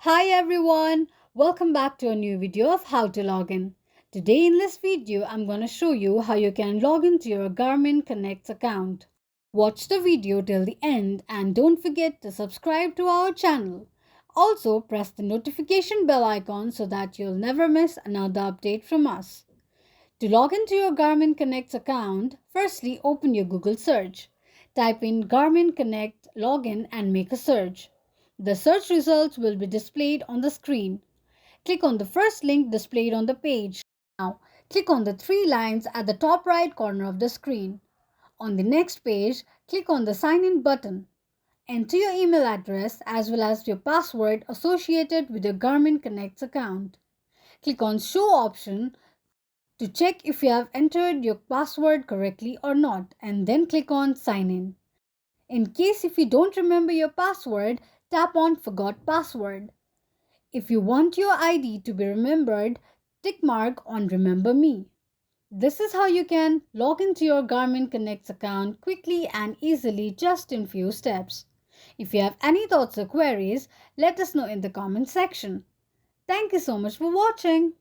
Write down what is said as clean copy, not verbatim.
Hi everyone, welcome back to a new video of how to log in. Today in this video, I'm going to show you how you can log into your Garmin Connect account. Watch the video till the end and don't forget to subscribe to our channel. Also press the notification bell icon so that you'll never miss another update from us. To log into your Garmin Connect account, firstly open your Google search. Type in Garmin Connect login and make a search. The search results will be displayed on the screen. Click on the first link displayed on the page. Now, click on the three lines at the top right corner of the screen. On the next page, click on the Sign In button. Enter your email address as well as your password associated with your Garmin Connect account. Click on Show option to check if you have entered your password correctly or not, and then click on Sign In. In case if you don't remember your password, tap on Forgot Password. If you want your ID to be remembered, tick mark on Remember Me. This is how you can log into your Garmin Connect account quickly and easily just in few steps. If you have any thoughts or queries, let us know in the comment section. Thank you so much for watching.